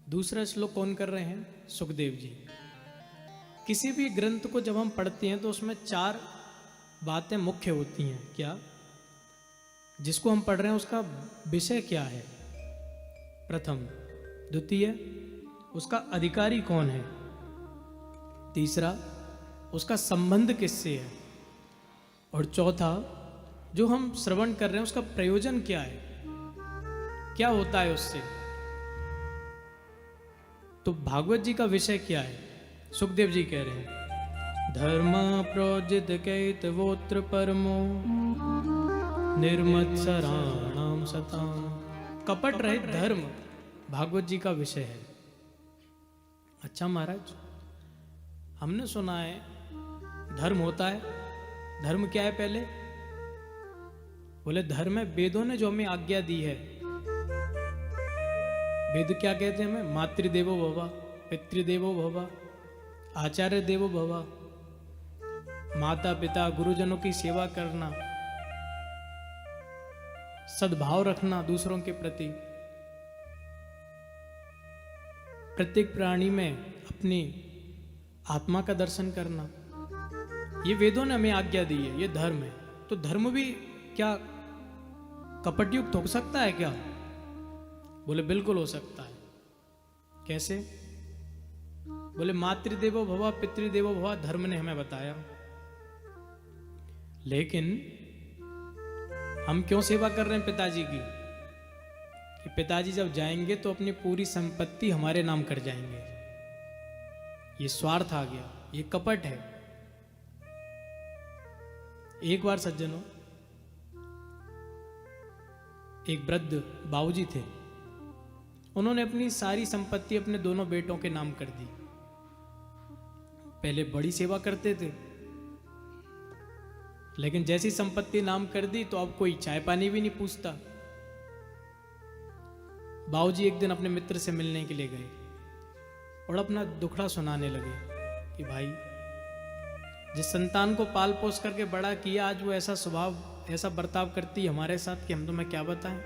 दूसरा श्लोक कौन कर रहे हैं? सुखदेव जी। किसी भी ग्रंथ को जब हम पढ़ते हैं तो उसमें चार बातें मुख्य होती हैं। क्या? जिसको हम पढ़ रहे हैं उसका विषय क्या है, प्रथम। द्वितीय, उसका अधिकारी कौन है। तीसरा, उसका संबंध किससे है। और चौथा, जो हम श्रवण कर रहे हैं उसका प्रयोजन क्या है, क्या होता है उससे। तो भागवत जी का विषय क्या है? सुखदेव जी कह रहे हैं, धर्म प्रोजित कैतवोत्र परमो निर्मत्सराणाम सताम। कपट रहित धर्म भागवत जी का विषय है। अच्छा महाराज, हमने सुना है धर्म होता है। धर्म क्या है पहले? बोले धर्म है वेदों ने जो हमें आज्ञा दी है। वेद क्या कहते हैं हमें? मातृदेवो भव, पितृदेवो भव, आचार्य देवो भव। माता पिता गुरुजनों की सेवा करना, सद्भाव रखना दूसरों के प्रति, प्रत्येक प्राणी में अपनी आत्मा का दर्शन करना, ये वेदों ने हमें आज्ञा दी है। ये धर्म है। तो धर्म भी क्या कपटयुक्त हो सकता है क्या? बोले बिल्कुल हो सकता है। कैसे? बोले मातृदेवो भव पितृदेवो भव धर्म ने हमें बताया। लेकिन हम क्यों सेवा कर रहे हैं पिताजी की? कि पिताजी जब जाएंगे तो अपनी पूरी संपत्ति हमारे नाम कर जाएंगे। ये स्वार्थ आ गया, ये कपट है। एक बार सज्जनों, एक वृद्ध बाबूजी थे। उन्होंने अपनी सारी संपत्ति अपने दोनों बेटों के नाम कर दी। पहले बड़ी सेवा करते थे, लेकिन जैसी संपत्ति नाम कर दी तो अब कोई चाय पानी भी नहीं पूछता। बाबूजी एक दिन अपने मित्र से मिलने के लिए गए और अपना दुखड़ा सुनाने लगे कि भाई, जिस संतान को पाल पोस करके बड़ा किया, आज वो ऐसा स्वभाव, ऐसा बर्ताव करती है हमारे साथ कि हम तुम्हें क्या बताएं।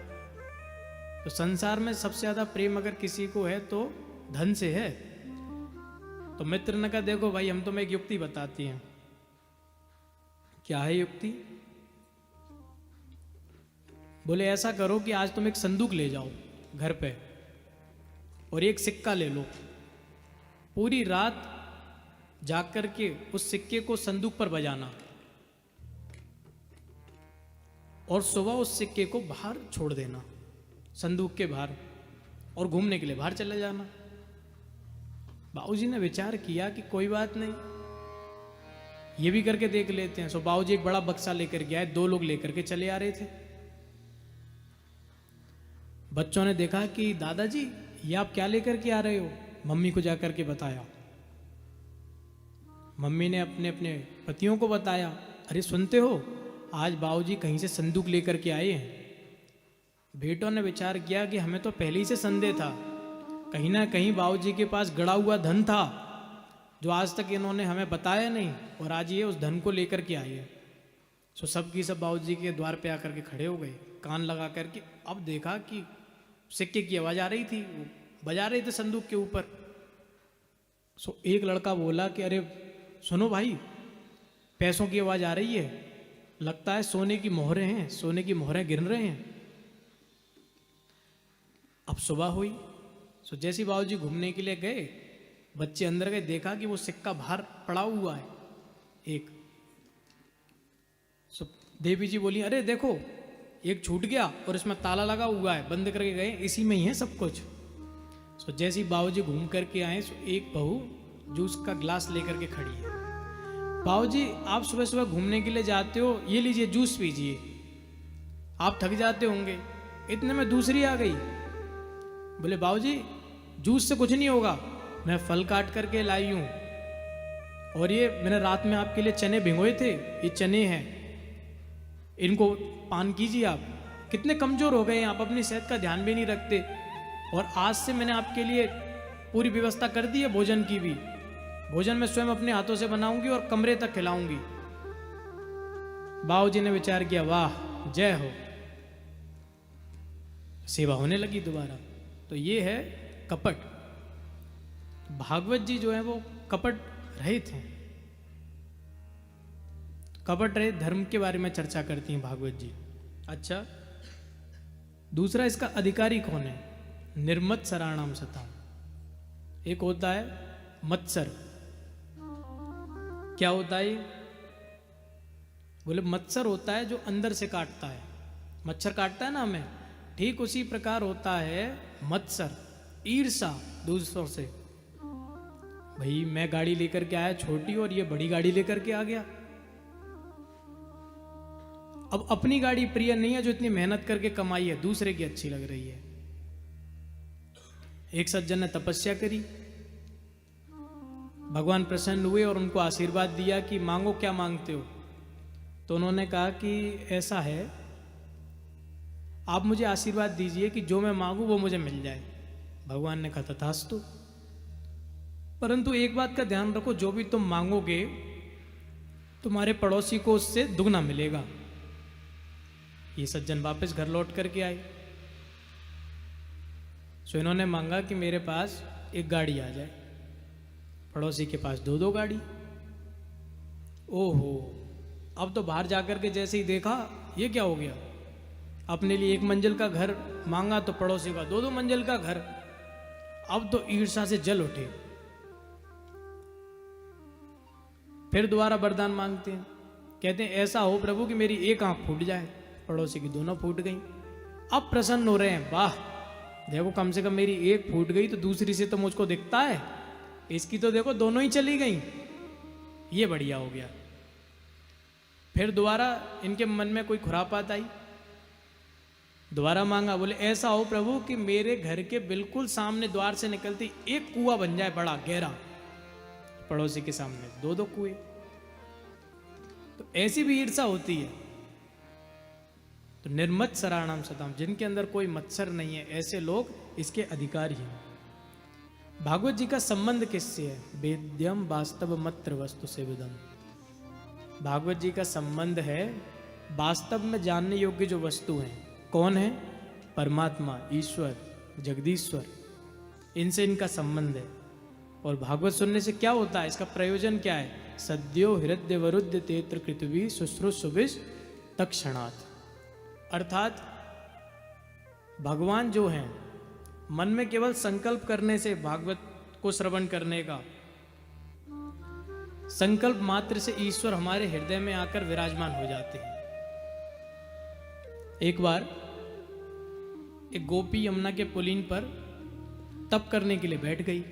तो संसार में सबसे ज्यादा प्रेम अगर किसी को है तो धन से है। तो मित्र ने कहा, देखो भाई, हम तुम्हें एक युक्ति बताती हैं। क्या है युक्ति? बोले ऐसा करो कि आज तुम एक संदूक ले जाओ घर पे और एक सिक्का ले लो। पूरी रात जाग करके उस सिक्के को संदूक पर बजाना और सुबह उस सिक्के को बाहर छोड़ देना, संदूक के बाहर, और घूमने के लिए बाहर चले जाना। बाबूजी ने विचार किया कि कोई बात नहीं, ये भी करके देख लेते हैं। सो बाबूजी एक बड़ा बक्सा लेकर गया है। 2 लोग लेकर के चले आ रहे थे। बच्चों ने देखा कि दादाजी ये आप क्या लेकर के आ रहे हो? मम्मी को जाकर के बताया। मम्मी ने अपने अपने पतियों को बताया, अरे सुनते हो, आज बाबूजी कहीं से संदूक लेकर के आए हैं। बेटों ने विचार किया कि हमें तो पहले ही से संदेह था, कहीं ना कहीं बाबूजी के पास गड़ा हुआ धन था जो आज तक इन्होंने हमें बताया नहीं, और आज ये उस धन को लेकर के आए हैं। सो सब की सब बाबूजी के द्वार पे आकर के खड़े हो गए, कान लगा करके। अब देखा कि सिक्के की आवाज आ रही थी, वो बजा रहे थे संदूक के ऊपर। सो एक लड़का बोला कि अरे सुनो भाई, पैसों की आवाज आ रही है, लगता है सोने की मोहरें हैं, सोने की मोहरें गिन रहे हैं। अब सुबह हुई। सो जैसे बाबूजी घूमने के लिए गए, बच्चे अंदर गए, देखा कि वो सिक्का बाहर पड़ा हुआ है एक। सो देवी जी बोली, अरे देखो, एक छूट गया और इसमें ताला लगा हुआ है, बंद करके गए, इसी में ही है सब कुछ। सो जैसे बाबूजी घूम करके आए, सो एक बहू जूस का गिलास लेकर के खड़ी है। बाबूजी, आप सुबह सुबह घूमने के लिए जाते हो, ये लीजिए जूस पीजिए, आप थक जाते होंगे। इतने में दूसरी आ गई। बोले बाबूजी, जूस से कुछ नहीं होगा, मैं फल काट करके लाई हूं, और ये मैंने रात में आपके लिए चने भिगोए थे, ये चने हैं, इनको पान कीजिए। आप कितने कमजोर हो गए हैं, आप अपनी सेहत का ध्यान भी नहीं रखते। और आज से मैंने आपके लिए पूरी व्यवस्था कर दी है भोजन की भी। भोजन मैं स्वयं अपने हाथों से बनाऊंगी और कमरे तक खिलाऊंगी। बाबूजी ने विचार किया, वाह जय हो, सेवा होने लगी दोबारा। तो ये है कपट। भागवत जी जो है वो कपट रहित हैं, कपट रहित धर्म के बारे में चर्चा करती हैं भागवत जी। अच्छा, दूसरा इसका अधिकारी कौन है? निर्मत्सराणाम सताम। एक होता है मत्सर। क्या होता है? बोले मत्सर होता है जो अंदर से काटता है। मच्छर काटता है ना हमें, ठीक उसी प्रकार होता है मत्सर, ईर्षा दूसरों से। भाई मैं गाड़ी लेकर के आया छोटी और ये बड़ी गाड़ी लेकर के आ गया। अब अपनी गाड़ी प्रिय नहीं है जो इतनी मेहनत करके कमाई है, दूसरे की अच्छी लग रही है। एक सज्जन ने तपस्या करी, भगवान प्रसन्न हुए और उनको आशीर्वाद दिया कि मांगो, क्या मांगते हो? तो उन्होंने कहा कि ऐसा है, आप मुझे आशीर्वाद दीजिए कि जो मैं मांगू वो मुझे मिल जाए। भगवान ने कहा तथास्तु, परंतु एक बात का ध्यान रखो, जो भी तुम मांगोगे तुम्हारे पड़ोसी को उससे दुगना मिलेगा। ये सज्जन वापस घर लौट करके आए। सो इन्होंने मांगा कि मेरे पास एक गाड़ी आ जाए, पड़ोसी के पास दो दो गाड़ी। ओहो, अब तो बाहर जाकर के जैसे ही देखा ये क्या हो गया, अपने लिए एक मंजिल का घर मांगा तो पड़ोसी का दो दो मंजिल का घर। अब तो ईर्ष्या से जल उठे। फिर दोबारा वरदान मांगते हैं, कहते हैं ऐसा हो प्रभु कि मेरी एक आंख फूट जाए। पड़ोसी की दोनों फूट गई। अब प्रसन्न हो रहे हैं, वाह देखो कम से कम मेरी एक फूट गई तो दूसरी से तो मुझको दिखता है, इसकी तो देखो दोनों ही चली गई, ये बढ़िया हो गया। फिर दोबारा इनके मन में कोई खुरापात आई, दोबारा मांगा, बोले ऐसा हो प्रभु कि मेरे घर के बिल्कुल सामने द्वार से निकलती एक कुआं बन जाए बड़ा गहरा। पड़ोसी के सामने दो दो कुएं। तो ऐसी भी ईर्षा होती है। तो निर्मत्सराणाम सताम, जिनके अंदर कोई मत्सर नहीं है, ऐसे लोग इसके अधिकारी हैं। भागवत जी का संबंध किससे है? वेद्यम वास्तव मत्र वस्तु से विदम। भागवत जी का संबंध है वास्तव में जानने योग्य जो वस्तु हैं। कौन है? परमात्मा, ईश्वर, जगदीश्वर, इनसे इनका संबंध है। और भागवत सुनने से क्या होता है, इसका प्रयोजन क्या है? सद्यो हृदय वरुद्ध तेत्र कृतवी शुश्रूषुभिष तत्क्षणात्। अर्थात भगवान जो हैं, मन में केवल संकल्प करने से, भागवत को श्रवण करने का संकल्प मात्र से ईश्वर हमारे हृदय में आकर विराजमान हो जाते हैं। एक बार एक गोपी यमुना के पुलिन पर तप करने के लिए बैठ गई।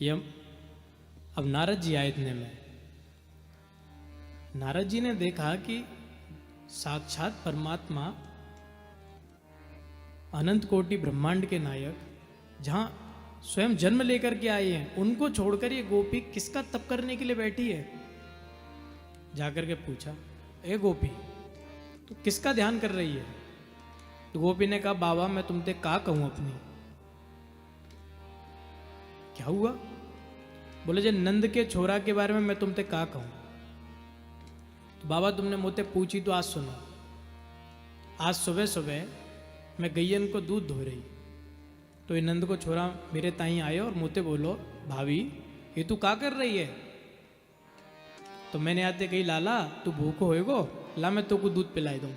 अब नारद जी आए इतने में, नारद जी ने देखा कि साक्षात परमात्मा, अनंत कोटि ब्रह्मांड के नायक, जहां स्वयं जन्म लेकर के आए हैं, उनको छोड़कर ये गोपी किसका तप करने के लिए बैठी है? जाकर के पूछा, ए गोपी तो किसका ध्यान कर रही है? तो गोपी ने कहा, बाबा मैं तुमसे का कहूं अपनी। क्या हुआ? बोले जे नंद के छोरा के बारे में मैं तुमसे का कहूं। तो बाबा तुमने मुझसे पूछी तो आज सुनो। आज सुबह सुबह मैं गैयन को दूध धो रही, तो ये नंद को छोरा मेरे ताई आए और मुझसे बोलो, भाभी ये तू का कर रही है? तो मैंने आते कही, लाला तू भूखो होएगो, ला मैं तो को दूध पिलाई दूं।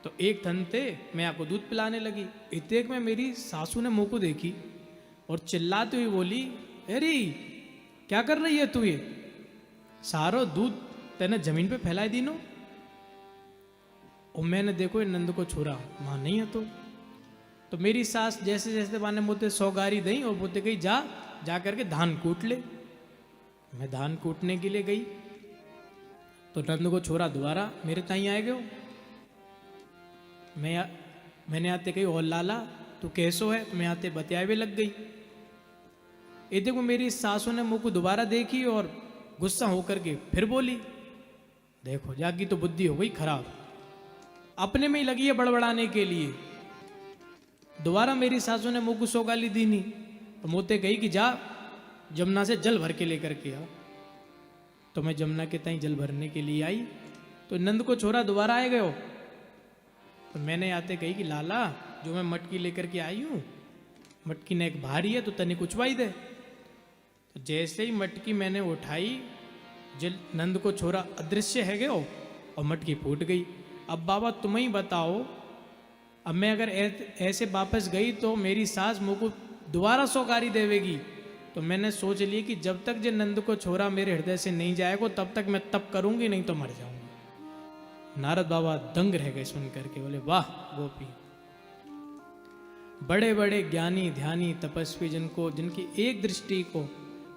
तो एक थन थे मैं आपको दूध पिलाने लगी। इतने में मेरी सासू ने मुंह को देखी और चिल्लाती हुई बोली, अरे क्या कर रही है तू, ये सारो दूध तेने जमीन पे फैलाई दीनो। और मैंने देखो ये नंद को छोरा मां नहीं है। तो मेरी सास जैसे जैसे माने मुझे सौगारी दी और मुझे कही जा करके धान कूट ले। मैं धान कूटने के लिए गई तो नंद को छोरा दोबारा मेरे ताई आए गयो। मैंने आते कही, और लाला तू कैसो है? तो मैं आते बतियाए भी लग गई। ये देखो मेरी सासू ने मुंह को दोबारा देखी और गुस्सा होकर के फिर बोली, देखो जागी तो बुद्धि हो गई खराब, अपने में ही लगी है बड़बड़ाने के लिए। दोबारा मेरी सासू ने मुंह को सौगाली दी नहीं तो मोते कही कि जा जमुना से जल भर के लेकर के आ। तो मैं जमुना के ताई जल भरने के लिए आई तो नंद को छोरा दोबारा आए गयो। तो मैंने आते कही कि लाला जो मैं मटकी लेकर के आई हूं मटकी ने एक भारी है तो तनिक उछवाई दे। तो जैसे ही मटकी मैंने उठाई, जल नंद को छोरा अदृश्य है गयो और मटकी फूट गई। अब बाबा तुम ही बताओ, अब मैं अगर ऐसे वापस गई तो मेरी सास मुझको दोबारा सौगारी देवेगी। तो मैंने सोच लिया कि जब तक जे नंद को छोरा मेरे हृदय से नहीं जाएगा तब तक मैं तप करूंगी, नहीं तो मर जाऊंगी। नारद बाबा दंग रह गए सुन करके, बोले वाह गोपी, बड़े बड़े ज्ञानी ध्यानी तपस्वी जिनकी एक दृष्टि को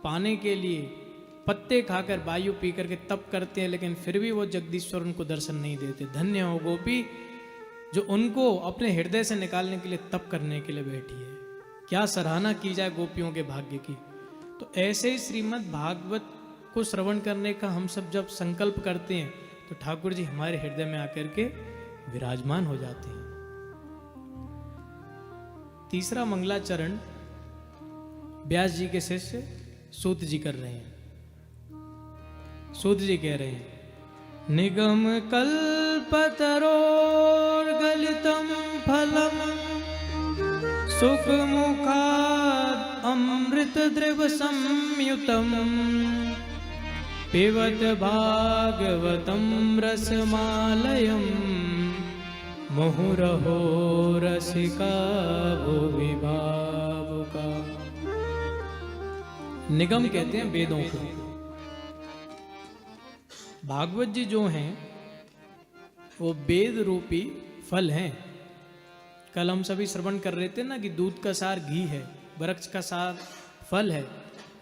पाने के लिए पत्ते खाकर वायु पी करके तप करते हैं, लेकिन फिर भी वो जगदीश्वर उनको दर्शन नहीं देते। धन्य हो गोपी जो उनको अपने हृदय से निकालने के लिए तप करने के लिए बैठी है। क्या सराहना की जाए गोपियों के भाग्य की। तो ऐसे ही श्रीमद् भागवत को श्रवण करने का हम सब जब संकल्प करते हैं तो ठाकुर जी हमारे हृदय में आकर के विराजमान हो जाते हैं। तीसरा मंगलाचरण व्यास जी के शिष्य सूत जी कर रहे हैं। सूत जी कह रहे हैं, निगम कल्पतरोर्गलितम फलम सुखमुखाद अमृत द्रव संयुतम पिबत भागवतम रसमालयम मुहुरहो रसिका भुवि भावुका। निगम कहते हैं वेदों को। भागवत जी जो हैं वो वेद रूपी फल हैं। कल हम सभी श्रवण कर रहे थे ना कि दूध का सार घी है, वृक्ष का सार फल है।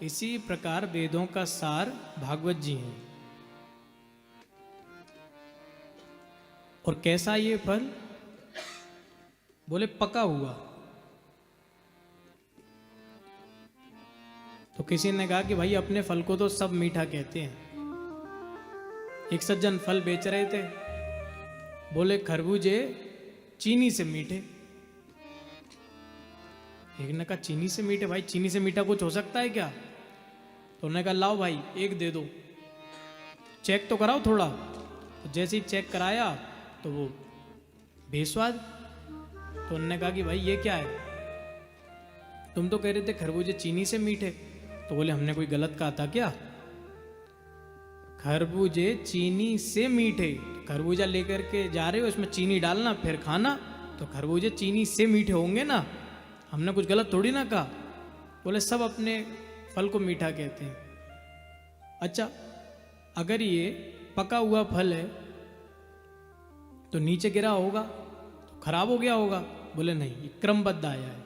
इसी प्रकार वेदों का सार भागवत जी हैं। और कैसा ये फल? बोले पका हुआ। तो किसी ने कहा कि भाई अपने फल को तो सब मीठा कहते हैं। एक सज्जन फल बेच रहे थे, बोले खरबूजे चीनी से मीठे। एक ने कहा चीनी से मीठे? भाई चीनी से मीठा कुछ हो सकता है क्या? तो उन्होंने कहा लाओ भाई एक दे दो, चेक तो कराओ थोड़ा। तो जैसे ही चेक कराया तो वो बेस्वाद। तो उन्होंने कहा कि भाई ये क्या है? तुम तो कह रहे थे खरबूजे चीनी से मीठे। तो बोले हमने कोई गलत कहा था क्या? खरबूजे चीनी से मीठे, खरबूजा लेकर के जा रहे हो, इसमें चीनी डालना फिर खाना, तो खरबूजे चीनी से मीठे होंगे ना। हमने कुछ गलत थोड़ी ना कहा। बोले सब अपने फल को मीठा कहते हैं। अच्छा अगर ये पका हुआ फल है तो नीचे गिरा होगा तो खराब हो गया होगा? बोले नहीं, ये क्रमबद्ध आया है।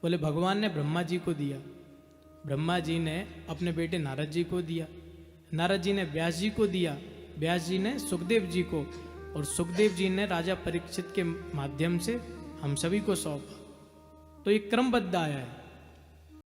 बोले भगवान ने ब्रह्मा जी को दिया, ब्रह्मा जी ने अपने बेटे नारद जी को दिया, नारद जी ने व्यास जी को दिया, व्यास जी ने सुखदेव जी को, और सुखदेव जी ने राजा परीक्षित के माध्यम से हम सभी को सौंपा। तो ये क्रमबद्ध आया है।